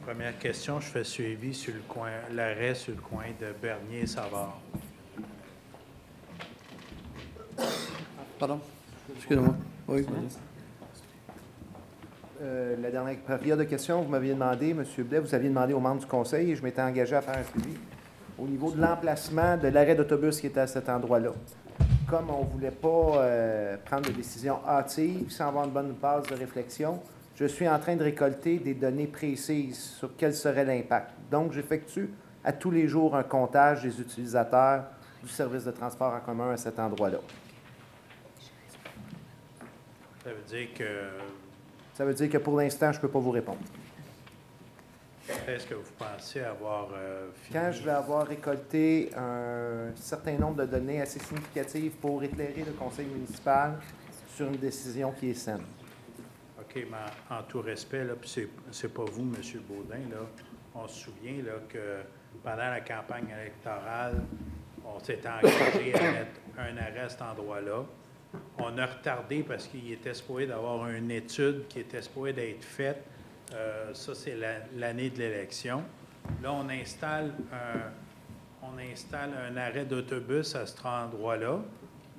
Première question, je fais suivi sur le coin, l'arrêt sur le coin de Bernier et Savard. Pardon? Excusez-moi. Oui. La dernière période de questions, vous m'aviez demandé, M. Blais, vous aviez demandé aux membres du conseil et je m'étais engagé à faire un suivi au niveau de l'emplacement de l'arrêt d'autobus qui était à cet endroit-là. Comme on ne voulait pas prendre de décisions hâtives sans avoir une bonne base de réflexion, je suis en train de récolter des données précises sur quel serait l'impact. Donc, j'effectue à tous les jours un comptage des utilisateurs du service de transport en commun à cet endroit-là. Ça veut dire que... Ça veut dire que pour l'instant, je ne peux pas vous répondre. Est-ce que vous pensez avoir fini? Quand je vais avoir récolté un certain nombre de données assez significatives pour éclairer le conseil municipal sur une décision qui est saine. OK, mais en tout respect, là, puis c'est pas vous, M. Baudin, là, on se souvient là, que pendant la campagne électorale, on s'est engagé à mettre un arrêt à cet endroit-là. On a retardé parce qu'il était supposé d'avoir une étude qui était supposée d'être faite. Ça, c'est l'année de l'élection. Là, on installe un arrêt d'autobus à cet endroit-là.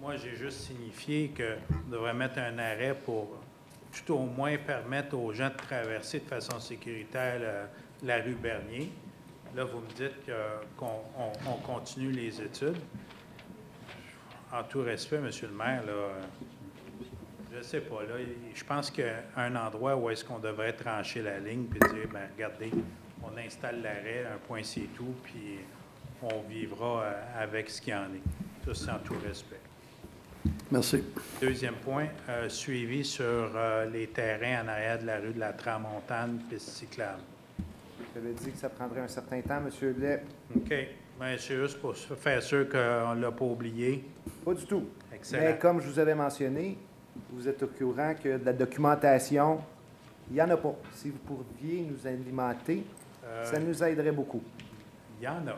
Moi, j'ai juste signifié qu'on devrait mettre un arrêt pour tout au moins permettre aux gens de traverser de façon sécuritaire la rue Bernier. Là, vous me dites qu'on continue les études. En tout respect, M. le maire, là, je ne sais pas, là, je pense qu'un endroit où est-ce qu'on devrait trancher la ligne puis dire, bien, regardez, on installe l'arrêt, un point c'est tout, puis on vivra avec ce qu'il y en est. Tout ça en tout respect. Merci. Deuxième point, suivi sur les terrains en arrière de la rue de la Tramontane, piste cyclable. J'avais dit que ça prendrait un certain temps, M. Blais. OK. Bien, c'est juste pour faire sûr qu'on ne l'a pas oublié. Pas du tout. Excellent. Mais comme je vous avais mentionné, vous êtes au courant que de la documentation, il n'y en a pas. Si vous pourriez nous alimenter, ça nous aiderait beaucoup. Il y en a.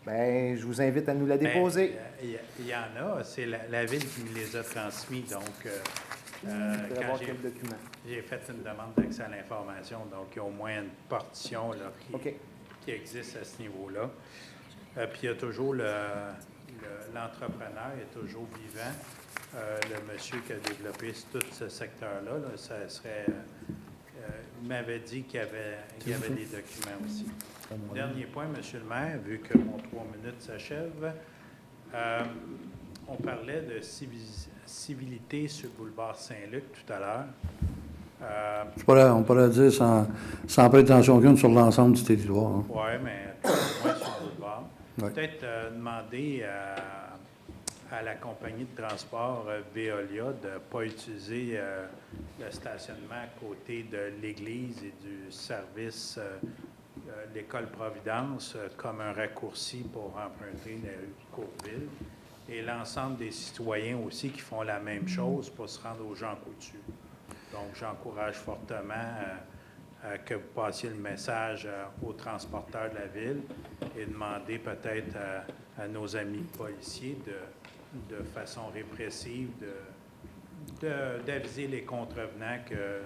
Bien, je vous invite à nous la déposer. Il y en a. C'est la Ville qui me les a transmis. Donc, Quand quand j'ai fait une demande d'accès à l'information, donc il y a au moins une partition là, qui existe à ce niveau-là. Puis il y a toujours l'entrepreneur est toujours vivant. Le monsieur qui a développé tout ce secteur-là, là, ça serait... il m'avait dit qu'il y avait des documents aussi. Dernier point, M. le maire, vu que mon 3 minutes s'achève, on parlait de civilité sur le boulevard Saint-Luc tout à l'heure. On pourrait dire sans prétention aucune sur l'ensemble du territoire. Hein. Oui, mais au moins sur le boulevard. Ouais. Peut-être demander à la compagnie de transport Veolia de ne pas utiliser le stationnement à côté de l'église et du service l'école Providence comme un raccourci pour emprunter la rue Courville. Et l'ensemble des citoyens aussi qui font la même chose pour se rendre aux Jean Coutu. Donc, j'encourage fortement que vous passiez le message aux transporteurs de la Ville et demander peut-être à nos amis policiers de façon répressive d'aviser les contrevenants que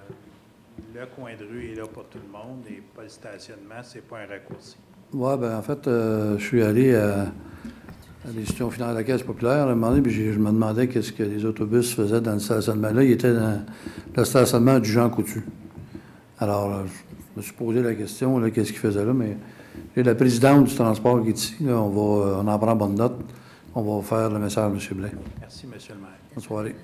le coin de rue est là pour tout le monde et pas le stationnement, c'est pas un raccourci. Oui, bien, en fait, je suis allé à l'institution financière de la Caisse populaire, puis je me demandais qu'est-ce que les autobus faisaient dans le stationnement-là. Ils étaient dans le stationnement du Jean Coutu. Alors, je me suis posé la question, qu'est-ce qu'ils faisaient là, mais j'ai la présidente du transport qui est ici. Là, on en prend bonne note. On va faire le message à M. Blais. Merci, M. le maire. Bonne soirée.